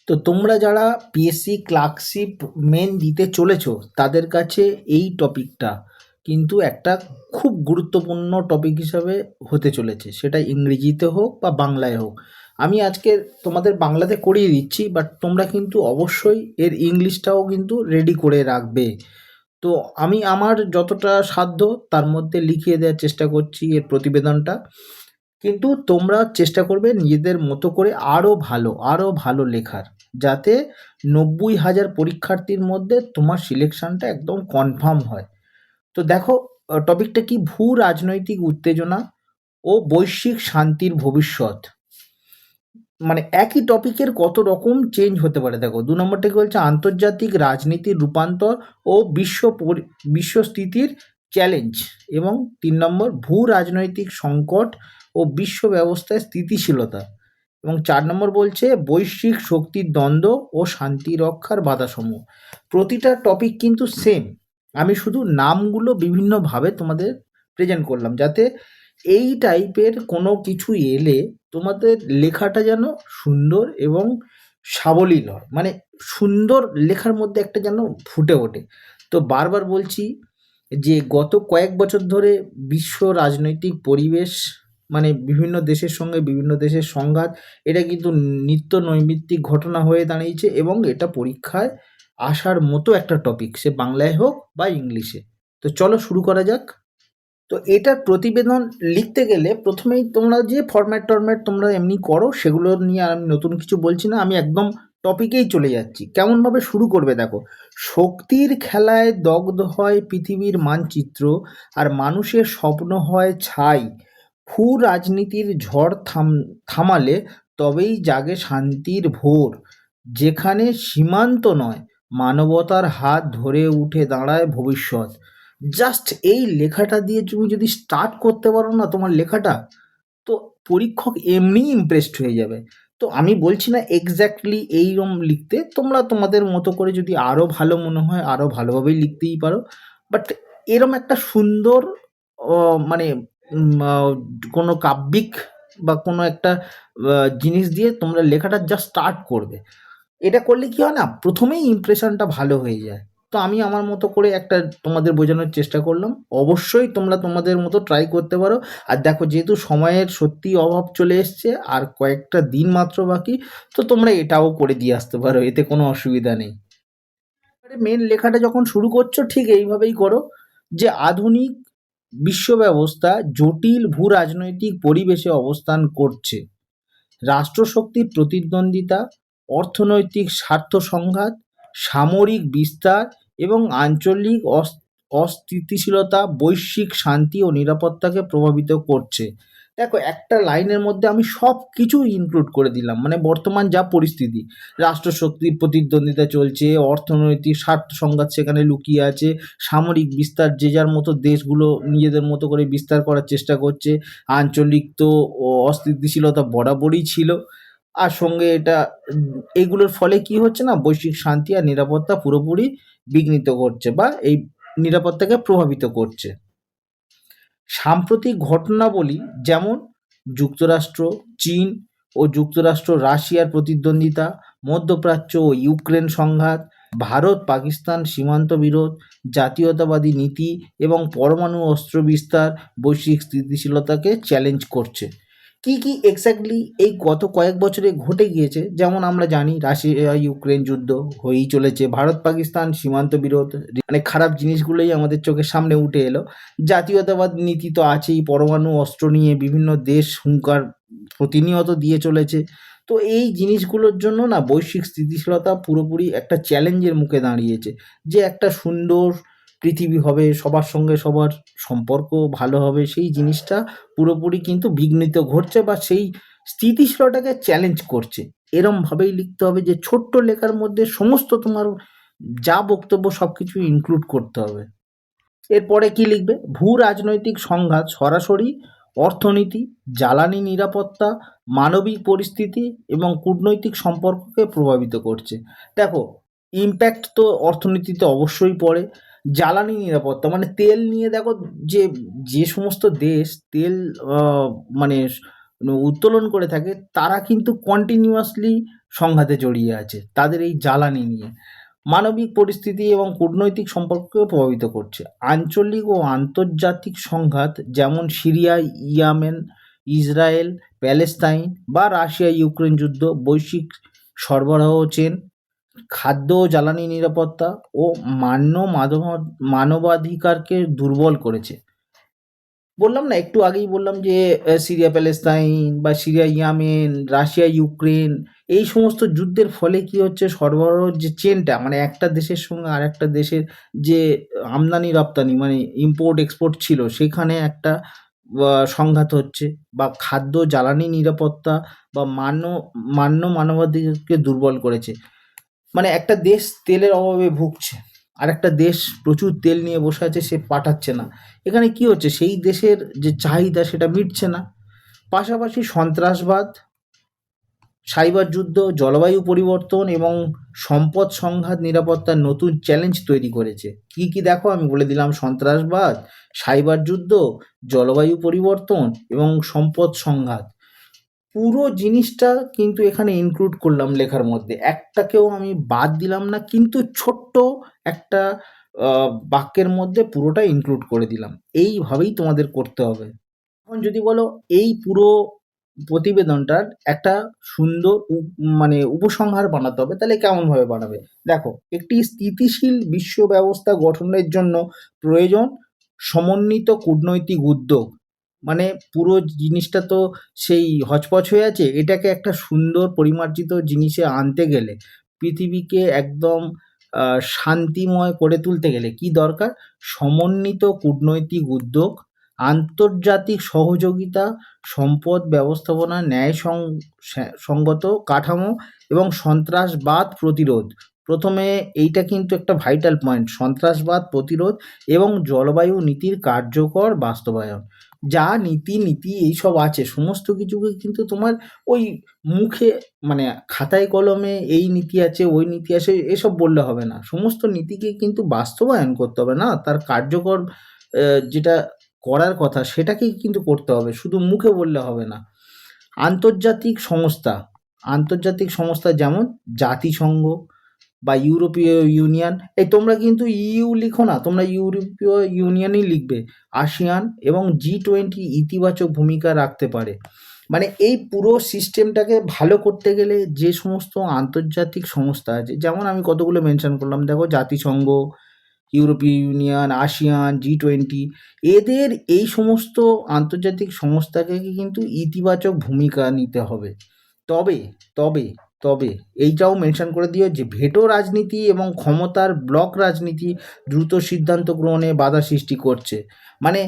তো তোমরা যারা পিএসসি ক্লার্কশিপ মেন দিতে চলেছো তাদের কাছে এই টপিকটা কিন্তু একটা খুব গুরুত্বপূর্ণ টপিক হিসাবে হতে চলেছে, সেটা ইংরেজিতে হোক বা বাংলায় হোক। আমি আজকে তোমাদের বাংলাতে করিয়ে দিচ্ছি, বাট তোমরা কিন্তু অবশ্যই এর ইংলিশটাও কিন্তু রেডি করে রাখবে। তো আমি আমার যতটা সাধ্য তার মধ্যে লিখিয়ে দেওয়ার চেষ্টা করছি এর প্রতিবেদনটা। কিন্তু তোমরা চেষ্টা করবে নিজেদের মতো করে আরও ভালো লেখার, যাতে ৯০,০০০ পরীক্ষার্থীর মধ্যে তোমার সিলেকশনটা একদম কনফার্ম হয়। তো দেখো, টপিকটা কি, ভূ রাজনৈতিক উত্তেজনা ও বৈশ্বিক শান্তির ভবিষ্যৎ। মানে একই টপিকের কত রকম চেঞ্জ হতে পারে। দেখো, ২ নম্বরটা কি বলছে, আন্তর্জাতিক রাজনীতির রূপান্তর ও বিশ্বস্থিতির চ্যালেঞ্জ। এবং ৩ নম্বর, ভূ রাজনৈতিক সংকট ও বিশ্ব ব্যবস্থায় স্থিতিশীলতা। এবং ৪ নম্বর বলছে বৈশ্বিক শক্তির দ্বন্দ্ব ও শান্তি রক্ষার বাধাসমূহ। প্রতিটা টপিক কিন্তু সেম, আমি শুধু নামগুলো বিভিন্নভাবে তোমাদের প্রেজেন্ট করলাম, যাতে এই টাইপের কোনো কিছু এলে তোমাদের লেখাটা যেন সুন্দর এবং সাবলীল হয়, মানে সুন্দর লেখার মধ্যে একটা যেন ফুটে ওঠে। তো বারবার বলছি যে গত কয়েক বছর ধরে বিশ্ব রাজনৈতিক পরিবেশ, মানে বিভিন্ন দেশের সঙ্গে বিভিন্ন দেশের সংঘাত, এটা কিন্তু নিত্য নৈমিত্তিক ঘটনা হয়ে দাঁড়িয়েছে এবং এটা পরীক্ষায় আসার মতো একটা টপিক, সে বাংলায় হোক বা ইংলিশে। তো চলো শুরু করা যাক। তো এটার প্রতিবেদন লিখতে গেলে প্রথমেই তোমরা যে ফরম্যাট টরম্যাট তোমরা এমনি করো সেগুলো নিয়ে আর আমি নতুন কিছু বলছি না, আমি একদম টপিকেই চলে যাচ্ছি। কেমনভাবে শুরু করবে দেখো, শক্তির খেলায় দগ্ধ হয় পৃথিবীর মানচিত্র, আর মানুষের স্বপ্ন হয় ছাই। ভূ রাজনীতির ঝড় থামালে তবেই জাগে শান্তির ভোর, যেখানে সীমান্ত নয় মানবতার হাত ধরে উঠে দাঁড়ায় ভবিষ্যৎ। জাস্ট এই লেখাটা দিয়ে তুমি যদি স্টার্ট করতে পারো না তোমার লেখাটা, তো পরীক্ষক এমনিই ইমপ্রেসড হয়ে যাবে। তো আমি বলছি না এক্স্যাক্টলি এইরকম লিখতে, তোমরা তোমাদের মতো করে যদি আরও ভালো মনে হয় আরও ভালোভাবেই লিখতেই পারো। বাট এরম একটা সুন্দর মানে কোনো কাব্যিক বা কোনো একটা জিনিস দিয়ে তোমরা লেখাটা জাস্ট স্টার্ট করবে। এটা করলে কি হয় না, প্রথমেই ইমপ্রেশনটা ভালো হয়ে যায়। তো আমি আমার মতো করে একটা তোমাদের বোঝানোর চেষ্টা করলাম। অবশ্যই তোমরা তোমাদের মতো ট্রাই করতে পারো। আর দেখো, যেহেতু সময়ের সত্যিই অভাব চলে এসছে আর কয়েকটা দিন মাত্র বাকি, তো তোমরা এটাও করে দিয়ে আসতে পারো, এতে কোনো অসুবিধা নেই। মেন লেখাটা যখন শুরু করছো ঠিক এইভাবেই করো যে আধুনিক বিশ্ব ব্যবস্থা জটিল ভূ রাজনৈতিক পরিবেশে অবস্থান করছে। রাষ্ট্রশক্তির প্রতিদ্বন্দ্বিতা, অর্থনৈতিক স্বার্থ সংঘাত, সামরিক বিস্তার এবং আঞ্চলিক অস্থিতিশীলতা বৈশ্বিক শান্তি ও নিরাপত্তাকে প্রভাবিত করছে। দেখো, একটা লাইনের মধ্যে আমি সব কিছু ইনক্লুড করে দিলাম, মানে বর্তমান যা পরিস্থিতি, রাষ্ট্রশক্তির প্রতিদ্বন্দ্বিতা চলছে, অর্থনৈতিক স্বার্থ সংঘাত সেখানে লুকিয়ে আছে, সামরিক বিস্তার, যে যার মতো দেশগুলো নিজেদের মতো করে বিস্তার করার চেষ্টা করছে, আঞ্চলিক তো অস্থিতিশীলতা বরাবরই ছিল। আর সঙ্গে এটা এগুলোর ফলে কি হচ্ছে না, বৈশ্বিক শান্তি আর নিরাপত্তা পুরোপুরি বিঘ্নিত করছে বা এই নিরাপত্তাকে প্রভাবিত করছে। সাম্প্রতিক ঘটনাবলী যেমন যুক্তরাষ্ট্র, চীন ও যুক্তরাষ্ট্র রাশিয়ার প্রতিদ্বন্দ্বিতা, মধ্যপ্রাচ্য ও ইউক্রেন সংঘাত, ভারত পাকিস্তান সীমান্ত বিরোধ, জাতীয়তাবাদী নীতি এবং পরমাণু অস্ত্র বিস্তার বৈশ্বিক স্থিতিশীলতাকে চ্যালেঞ্জ করছে। কি কি এক্স্যাক্টলি এই গত কয়েক বছরে ঘটে গিয়েছে, যেমন আমরা জানি রাশিয়া ইউক্রেন যুদ্ধ হয়েই চলেছে, ভারত পাকিস্তান সীমান্ত বিরোধ, মানে খারাপ জিনিসগুলোই আমাদের চোখের সামনে উঠে এলো। জাতীয়তাবাদ নীতি তো আছেই, পরমাণু অস্ত্র নিয়ে বিভিন্ন দেশ হুঙ্কার প্রতিনিয়ত দিয়ে চলেছে। তো এই জিনিসগুলোর জন্য না বৈশ্বিক স্থিতিশীলতা পুরোপুরি একটা চ্যালেঞ্জের মুখে দাঁড়িয়েছে, যে একটা সুন্দর পৃথিবী হবে, সবার সঙ্গে সবার সম্পর্ক ভালো হবে, সেই জিনিসটা পুরোপুরি কিন্তু বিঘ্নিত ঘটছে বা সেই স্থিতিশীলতাকে চ্যালেঞ্জ করছে। এরমভাবেই লিখতে হবে যে ছোট্ট লেখার মধ্যে সমস্ত তোমার যা বক্তব্য সব কিছু ইনক্লুড করতে হবে। এরপরে কি লিখবে, ভূ রাজনৈতিক সংঘাত সরাসরি অর্থনীতি, জ্বালানি নিরাপত্তা, মানবিক পরিস্থিতি এবং কূটনৈতিক সম্পর্ককে প্রভাবিত করছে। দেখো, ইম্প্যাক্ট তো অর্থনীতিতে অবশ্যই পড়ে। জ্বালানি নিরাপত্তা মানে তেল নিয়ে দেখো, যে যে সমস্ত দেশ তেল মানে উত্তোলন করে থাকে, তারা কিন্তু কন্টিনিউয়াসলি সংঘাতে জড়িয়ে আছে তাদের এই জ্বালানি নিয়ে। মানবিক পরিস্থিতি এবং কূটনৈতিক সম্পর্ককেও প্রভাবিত করছে। আঞ্চলিক ও আন্তর্জাতিক সংঘাত যেমন সিরিয়া, ইয়েমেন, ইসরায়েল, প্যালেস্তাইন বা রাশিয়া ইউক্রেন যুদ্ধ, বৈশ্বিক সরবরাহ চেন, খাদ্য ও জ্বালানি নিরাপত্তা ও মানবাধিকারকে দুর্বল করেছে। বললাম না, একটু আগেই বললাম যে সিরিয়া প্যালেস্তাইন বা সিরিয়া ইয়েমেন, রাশিয়া ইউক্রেন, এই সমস্ত যুদ্ধের ফলে কি হচ্ছে, সরবরাহের যে চেনটা, মানে একটা দেশের সঙ্গে আরেকটা দেশের যে আমদানি রপ্তানি মানে ইম্পোর্ট এক্সপোর্ট ছিল, সেখানে একটা সংঘাত হচ্ছে, বা খাদ্য জ্বালানি নিরাপত্তা বা মানবাধিকারকে দুর্বল করেছে। মানে একটা দেশ তেলের অভাবে ভুগছে, আর একটা দেশ প্রচুর তেল নিয়ে বসে আছে, সে পাঠাচ্ছে না। এখানে কি হচ্ছে, সেই দেশের যে চাহিদা সেটা মিটছে না। পাশাপাশি সন্ত্রাসবাদ, সাইবার যুদ্ধ, জলবায়ু পরিবর্তন এবং সম্পদ সংঘাত নিরাপত্তার নতুন চ্যালেঞ্জ তৈরি করেছে। কি কি দেখো, আমি বলে দিলাম: সন্ত্রাসবাদ, সাইবার যুদ্ধ, জলবায়ু পরিবর্তন এবং সম্পদ সংঘাত। পুরো জিনিসটা কিন্তু এখানে ইনক্লুড করলাম লেখার মধ্যে, একটাকেও আমি বাদ দিলাম না, কিন্তু ছোট্ট একটা বাক্যের মধ্যে পুরোটা ইনক্লুড করে দিলাম। এইভাবেই তোমাদের করতে হবে। এখন যদি বলো এই পুরো প্রতিবেদনটার একটা সুন্দর মানে উপসংহার বানাতে হবে, তাহলে কেমনভাবে বানাবে? দেখো, একটি স্থিতিশীল বিশ্ব ব্যবস্থা গঠনের জন্য প্রয়োজন সমন্বিত কূটনৈতিক উদ্যোগ। মানে পুরো জিনিসটা তো সেই হচপচ হয়ে আছে, এটাকে একটা সুন্দর পরিমার্জিত জিনিসে আনতে গেলে, পৃথিবীকে একদম শান্তিময় করে তুলতে গেলে কি দরকার? সমন্বিত কূটনৈতিক উদ্যোগ, আন্তর্জাতিক সহযোগিতা, সম্পদ ব্যবস্থাপনা, সঙ্গত কাঠামো এবং সন্ত্রাসবাদ প্রতিরোধ। প্রথমে এইটা কিন্তু একটা ভাইটাল পয়েন্ট: সন্ত্রাসবাদ প্রতিরোধ এবং জলবায়ু নীতির কার্যকর বাস্তবায়ন। যা নীতি এইসব আছে, সমস্ত কিছুকে কিন্তু তোমার ওই মুখে মানে খাতায় কলমে এই নীতি আছে, ওই নীতি আছে, এসব বললে হবে না। সমস্ত নীতিকে কিন্তু বাস্তবায়ন করতে হবে, না তার কার্যকর যেটা করার কথা সেটাকেই কিন্তু করতে হবে, শুধু মুখে বললে হবে না। আন্তর্জাতিক সংস্থা যেমন জাতিসংঘ বা ইউরোপীয় ইউনিয়ন, এই তোমরা কিন্তু ইউ লিখো না, তোমরা ইউরোপীয় ইউনিয়নই লিখবে। আসিয়ান এবং G20 ইতিবাচক ভূমিকা রাখতে পারে। মানে এই পুরো সিস্টেমটাকে ভালো করতে গেলে যে সমস্ত আন্তর্জাতিক সংস্থা আছে, যেমন আমি কতগুলো মেনশন করলাম, দেখো: জাতিসংঘ, ইউরোপীয় ইউনিয়ন, আসিয়ান, G20, এদের এই সমস্ত আন্তর্জাতিক সংস্থাকে কিন্তু ইতিবাচক ভূমিকা নিতে হবে। তবে তবে তবে এইটাও মেনশন করে দিও যে ভেটো রাজনীতি এবং ক্ষমতার ব্লক রাজনীতি দ্রুত সিদ্ধান্ত গ্রহণে বাধা সৃষ্টি করছে। মানে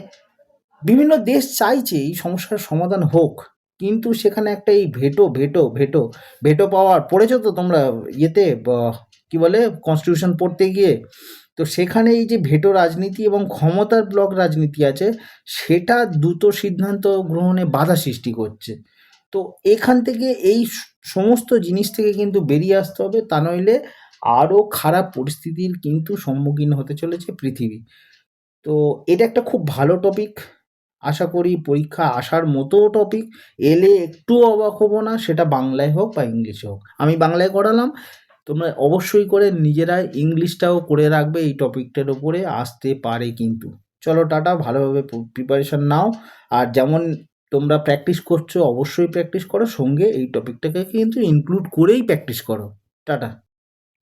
বিভিন্ন দেশ চাইছে এই সমস্যার সমাধান হোক, কিন্তু সেখানে একটা এই ভেটো পাওয়ার পড়েছো তো তোমরা ইয়েতে, কি বলে, কনস্টিটিউশন পড়তে গিয়ে, তো সেখানে এই যে ভেটো রাজনীতি এবং ক্ষমতার ব্লক রাজনীতি আছে, সেটা দ্রুত সিদ্ধান্ত গ্রহণে বাধা সৃষ্টি করছে। তো এখান থেকে এই সমস্ত জিনিস থেকে কিন্তু বেরিয়ে আসতে হবে, তা নইলে আরও খারাপ পরিস্থিতির কিন্তু সম্মুখীন হতে চলেছে পৃথিবী। তো এটা একটা খুব ভালো টপিক, আশা করি পরীক্ষা আসার মতো টপিক। এলে একটু অবাক হব না, সেটা বাংলায় হোক বা ইংলিশে হোক। আমি বাংলায় করালাম, তোমরা অবশ্যই করে নিজেরা ইংলিশটাও করে রাখবে, এই টপিকটার উপরে আসতে পারে কিন্তু। চলো টাটা, ভালোভাবে প্রিপারেশান নাও। আর যেমন তোমরা প্র্যাকটিস করছো, অবশ্যই প্র্যাকটিস করো, সঙ্গে এই টপিকটাকে কিন্তু ইনক্লুড করেই প্র্যাকটিস করো। টাটা।